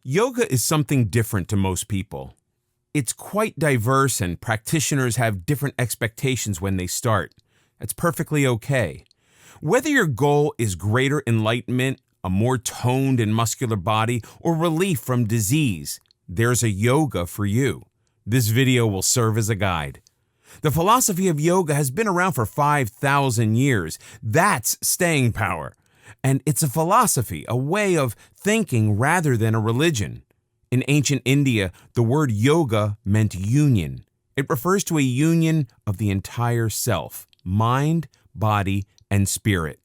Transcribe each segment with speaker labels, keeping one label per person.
Speaker 1: Yoga is something different to most people. It's quite diverse and practitioners have different expectations when they start. That's perfectly okay. Whether your goal is greater enlightenment, a more toned and muscular body, or relief from disease, there's a yoga for you. This video will serve as a guide. The philosophy of yoga has been around for 5,000 years. That's staying power. And it's a philosophy, a way of thinking rather than a religion. In ancient India, the word yoga meant union. It refers to a union of the entire self, mind, body, and spirit.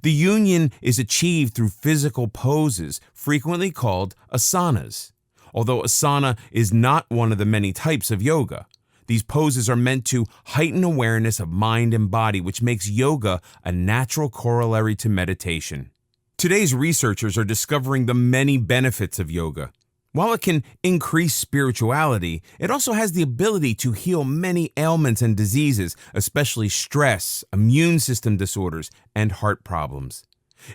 Speaker 1: The union is achieved through physical poses, frequently called asanas. Although asana is not one of the many types of yoga, these poses are meant to heighten awareness of mind and body, which makes yoga a natural corollary to meditation. Today's researchers are discovering the many benefits of yoga. While it can increase spirituality, it also has the ability to heal many ailments and diseases, especially stress, immune system disorders, and heart problems.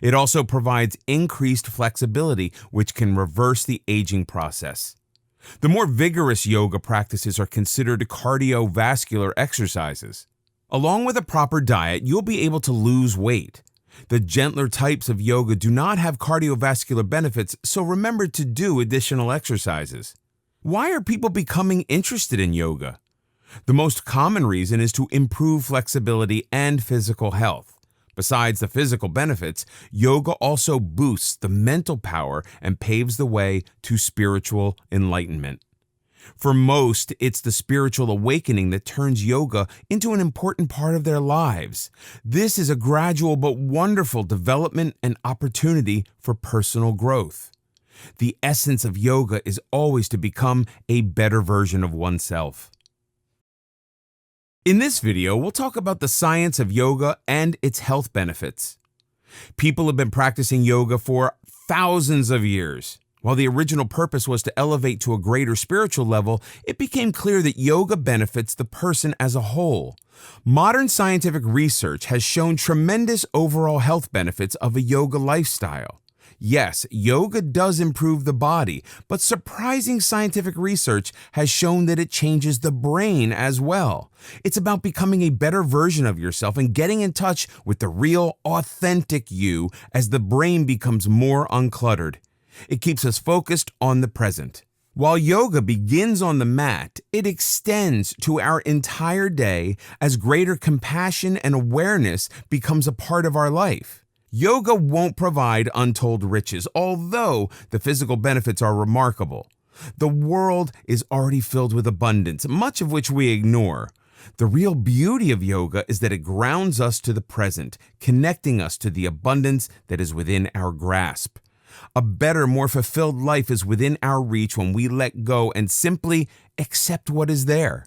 Speaker 1: It also provides increased flexibility, which can reverse the aging process. The more vigorous yoga practices are considered cardiovascular exercises. Along with a proper diet, you'll be able to lose weight. The gentler types of yoga do not have cardiovascular benefits, so remember to do additional exercises. Why are people becoming interested in yoga? The most common reason is to improve flexibility and physical health. Besides the physical benefits, yoga also boosts the mental power and paves the way to spiritual enlightenment. For most, it's the spiritual awakening that turns yoga into an important part of their lives. This is a gradual but wonderful development and opportunity for personal growth. The essence of yoga is always to become a better version of oneself. In this video, we'll talk about the science of yoga and its health benefits. People have been practicing yoga for thousands of years. While the original purpose was to elevate to a greater spiritual level, it became clear that yoga benefits the person as a whole. Modern scientific research has shown tremendous overall health benefits of a yoga lifestyle. Yes, yoga does improve the body, but surprising scientific research has shown that it changes the brain as well. It's about becoming a better version of yourself and getting in touch with the real, authentic you as the brain becomes more uncluttered. It keeps us focused on the present. While yoga begins on the mat, it extends to our entire day as greater compassion and awareness becomes a part of our life. Yoga won't provide untold riches, although the physical benefits are remarkable. The world is already filled with abundance, much of which we ignore. The real beauty of yoga is that it grounds us to the present, connecting us to the abundance that is within our grasp. A better, more fulfilled life is within our reach when we let go and simply accept what is there.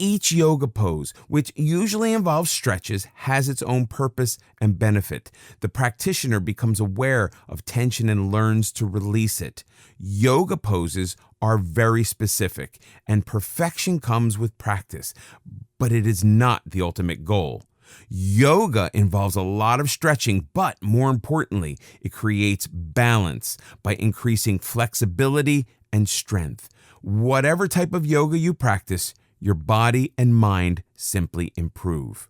Speaker 1: Each yoga pose, which usually involves stretches, has its own purpose and benefit. The practitioner becomes aware of tension and learns to release it. Yoga poses are very specific, and perfection comes with practice, but it is not the ultimate goal. Yoga involves a lot of stretching, but more importantly, it creates balance by increasing flexibility and strength. Whatever type of yoga you practice, your body and mind simply improve.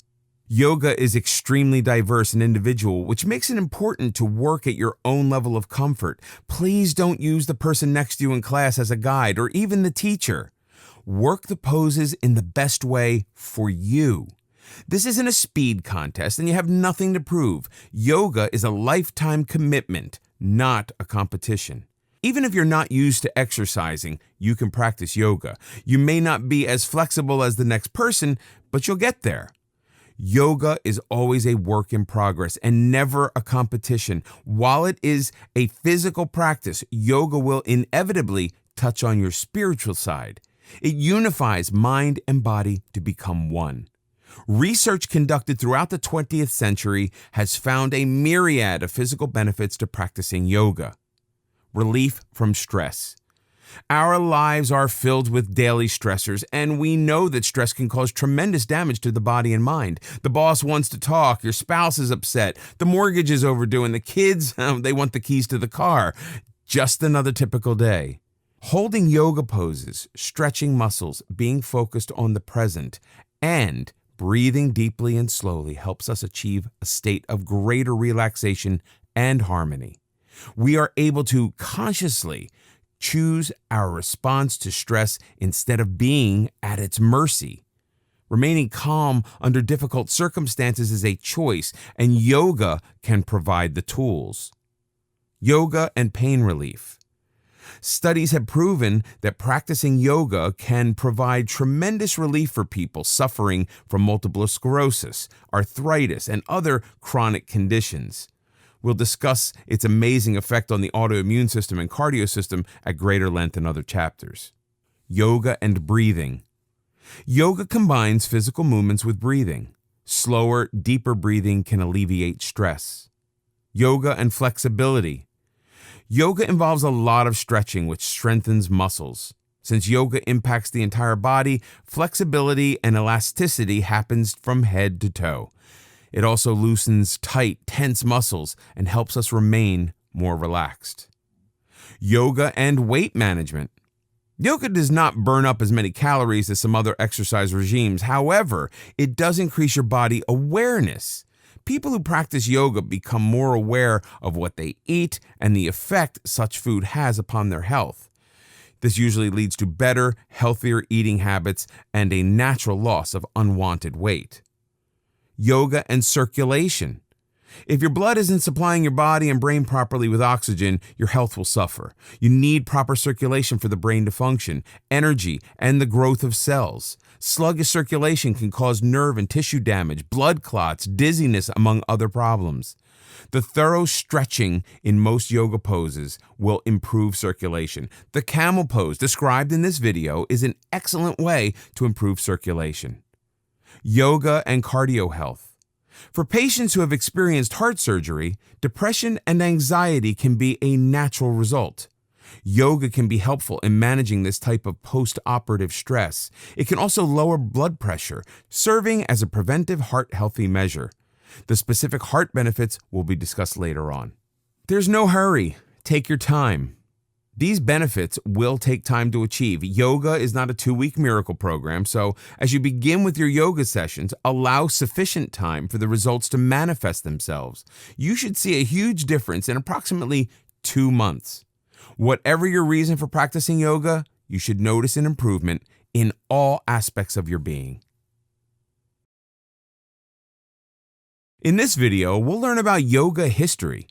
Speaker 1: Yoga is extremely diverse and individual, which makes it important to work at your own level of comfort. Please don't use the person next to you in class as a guide or even the teacher. Work the poses in the best way for you. This isn't a speed contest and you have nothing to prove. Yoga is a lifetime commitment, not a competition. Even if you're not used to exercising, you can practice yoga. You may not be as flexible as the next person, but you'll get there. Yoga is always a work in progress and never a competition. While it is a physical practice, yoga will inevitably touch on your spiritual side. It unifies mind and body to become one. Research conducted throughout the 20th century has found a myriad of physical benefits to practicing yoga. Relief from stress. Our lives are filled with daily stressors, and we know that stress can cause tremendous damage to the body and mind. The boss wants to talk, your spouse is upset, the mortgage is overdue, and the kids, they want the keys to the car. Just another typical day. Holding yoga poses, stretching muscles, being focused on the present, and breathing deeply and slowly helps us achieve a state of greater relaxation and harmony. We are able to consciously choose our response to stress instead of being at its mercy. Remaining calm under difficult circumstances is a choice, and yoga can provide the tools. Yoga and pain relief. Studies have proven that practicing yoga can provide tremendous relief for people suffering from multiple sclerosis, arthritis, and other chronic conditions. We'll discuss its amazing effect on the autoimmune system and cardio system at greater length in other chapters. Yoga and breathing. Yoga combines physical movements with breathing. Slower, deeper breathing can alleviate stress. Yoga and flexibility. Yoga involves a lot of stretching, which strengthens muscles. Since yoga impacts the entire body, flexibility and elasticity happens from head to toe. It also loosens tight, tense muscles and helps us remain more relaxed. Yoga and weight management. Yoga does not burn up as many calories as some other exercise regimes. However, it does increase your body awareness. People who practice yoga become more aware of what they eat and the effect such food has upon their health. This usually leads to better, healthier eating habits and a natural loss of unwanted weight. Yoga and circulation. If your blood isn't supplying your body and brain properly with oxygen, your health will suffer. You need proper circulation for the brain to function, energy, and the growth of cells. Sluggish circulation can cause nerve and tissue damage, blood clots, dizziness, among other problems. The thorough stretching in most yoga poses will improve circulation. The camel pose described in this video is an excellent way to improve circulation. Yoga and cardio health. For patients who have experienced heart surgery, depression and anxiety can be a natural result. Yoga can be helpful in managing this type of post-operative stress. It can also lower blood pressure, serving as a preventive heart-healthy measure. The specific heart benefits will be discussed later on. There's no hurry. Take your time. These benefits will take time to achieve. Yoga is not a 2-week miracle program, so as you begin with your yoga sessions, allow sufficient time for the results to manifest themselves. You should see a huge difference in approximately 2 months. Whatever your reason for practicing yoga, you should notice an improvement in all aspects of your being. In this video, we'll learn about yoga history.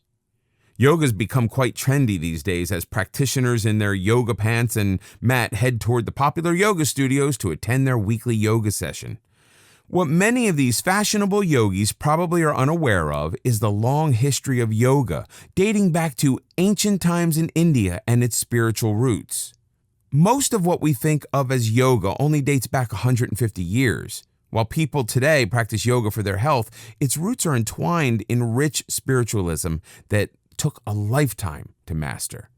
Speaker 1: Yoga's become quite trendy these days as practitioners in their yoga pants and mat head toward the popular yoga studios to attend their weekly yoga session. What many of these fashionable yogis probably are unaware of is the long history of yoga, dating back to ancient times in India and its spiritual roots. Most of what we think of as yoga only dates back 150 years. While people today practice yoga for their health, its roots are entwined in rich spiritualism that took a lifetime to master.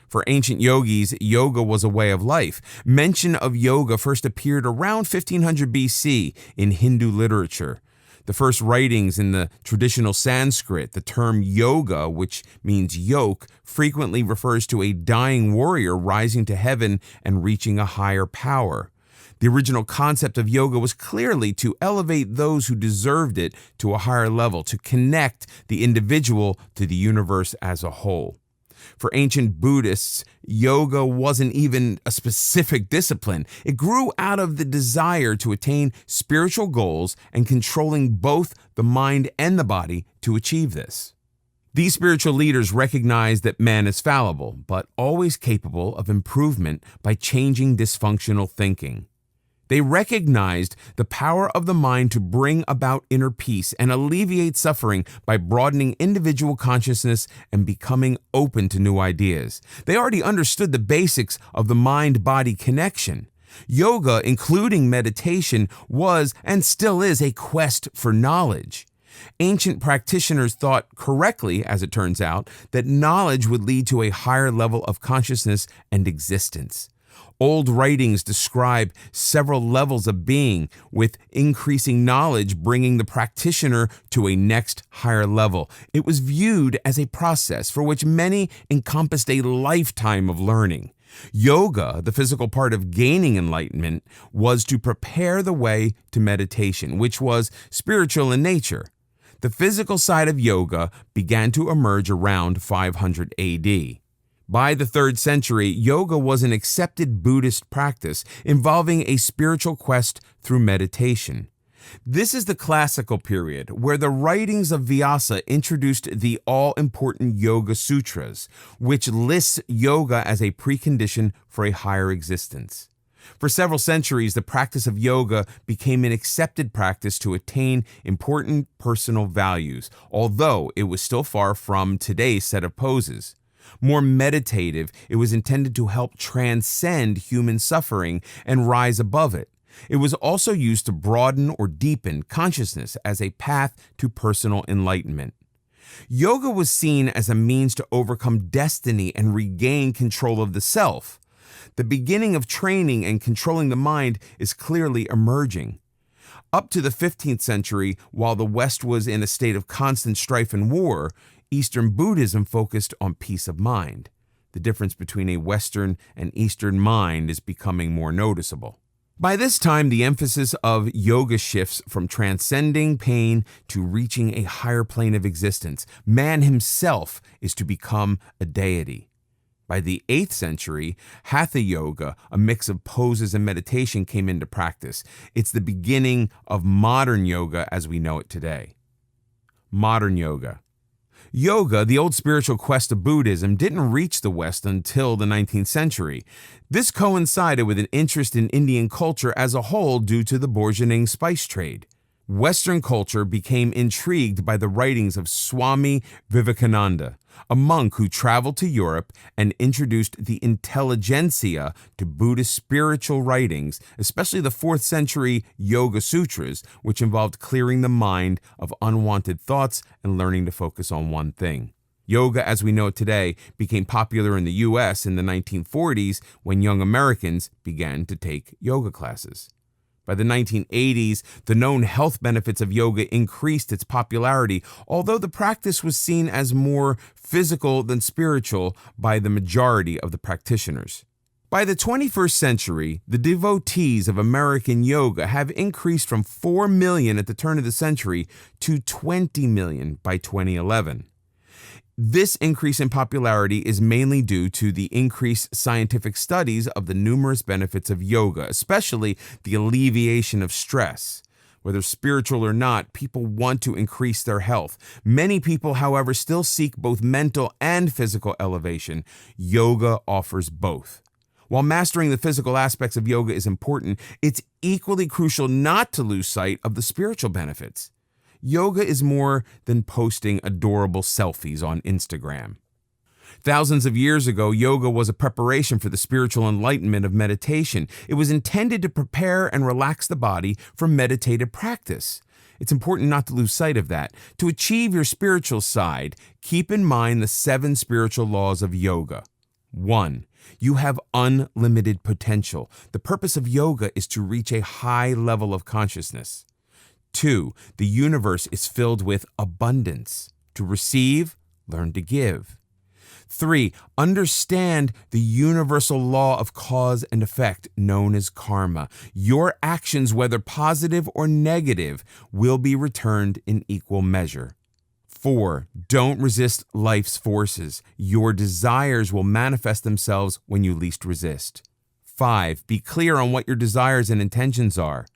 Speaker 1: For ancient yogis, yoga was a way of life. Mention of yoga first appeared around 1500 BC in Hindu literature. The first writings in the traditional Sanskrit, the term yoga, which means yoke, frequently refers to a dying warrior rising to heaven and reaching a higher power. The original concept of yoga was clearly to elevate those who deserved it to a higher level, to connect the individual to the universe as a whole. For ancient Buddhists, yoga wasn't even a specific discipline. It grew out of the desire to attain spiritual goals and controlling both the mind and the body to achieve this. These spiritual leaders recognized that man is fallible, but always capable of improvement by changing dysfunctional thinking. They recognized the power of the mind to bring about inner peace and alleviate suffering by broadening individual consciousness and becoming open to new ideas. They already understood the basics of the mind-body connection. Yoga, including meditation, was and still is a quest for knowledge. Ancient practitioners thought correctly, as it turns out, that knowledge would lead to a higher level of consciousness and existence. Old writings describe several levels of being, with increasing knowledge bringing the practitioner to a next higher level. It was viewed as a process for which many encompassed a lifetime of learning. Yoga, the physical part of gaining enlightenment, was to prepare the way to meditation, which was spiritual in nature. The physical side of yoga began to emerge around 500 AD. By the 3rd century, yoga was an accepted Buddhist practice involving a spiritual quest through meditation. This is the classical period where the writings of Vyasa introduced the all-important Yoga Sutras, which lists yoga as a precondition for a higher existence. For several centuries, the practice of yoga became an accepted practice to attain important personal values, although it was still far from today's set of poses. More meditative, it was intended to help transcend human suffering and rise above it. It was also used to broaden or deepen consciousness as a path to personal enlightenment. Yoga was seen as a means to overcome destiny and regain control of the self. The beginning of training and controlling the mind is clearly emerging. Up to the 15th century, while the West was in a state of constant strife and war, Eastern Buddhism focused on peace of mind. The difference between a Western and Eastern mind is becoming more noticeable. By this time, the emphasis of yoga shifts from transcending pain to reaching a higher plane of existence. Man himself is to become a deity. By the 8th century, Hatha Yoga, a mix of poses and meditation, came into practice. It's the beginning of modern yoga as we know it today. Modern yoga. Yoga, the old spiritual quest of Buddhism, didn't reach the West until the 19th century. This coincided with an interest in Indian culture as a whole due to the burgeoning spice trade. Western culture became intrigued by the writings of Swami Vivekananda, a monk who traveled to Europe and introduced the intelligentsia to Buddhist spiritual writings, especially the 4th century Yoga Sutras, which involved clearing the mind of unwanted thoughts and learning to focus on one thing. Yoga, as we know it today, became popular in the U.S. in the 1940s when young Americans began to take yoga classes. By the 1980s, the known health benefits of yoga increased its popularity, although the practice was seen as more physical than spiritual by the majority of the practitioners. By the 21st century, the devotees of American yoga have increased from 4 million at the turn of the century to 20 million by 2011. This increase in popularity is mainly due to the increased scientific studies of the numerous benefits of yoga, especially the alleviation of stress. Whether spiritual or not, people want to increase their health. Many people, however, still seek both mental and physical elevation. Yoga offers both. While mastering the physical aspects of yoga is important, it's equally crucial not to lose sight of the spiritual benefits. Yoga is more than posting adorable selfies on Instagram. Thousands of years ago, yoga was a preparation for the spiritual enlightenment of meditation. It was intended to prepare and relax the body for meditative practice. It's important not to lose sight of that. To achieve your spiritual side, keep in mind the 7 spiritual laws of yoga. 1. You have unlimited potential. The purpose of yoga is to reach a high level of consciousness. 2. The universe is filled with abundance. To receive, learn to give. 3. Understand the universal law of cause and effect known as karma. Your actions, whether positive or negative, will be returned in equal measure. 4. Don't resist life's forces. Your desires will manifest themselves when you least resist. 5. Be clear on what your desires and intentions are.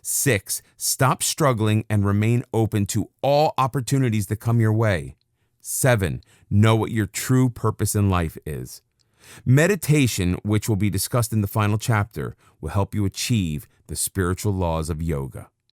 Speaker 1: 6. Stop struggling and remain open to all opportunities that come your way. 7. Know what your true purpose in life is. Meditation, which will be discussed in the final chapter, will help you achieve the spiritual laws of yoga.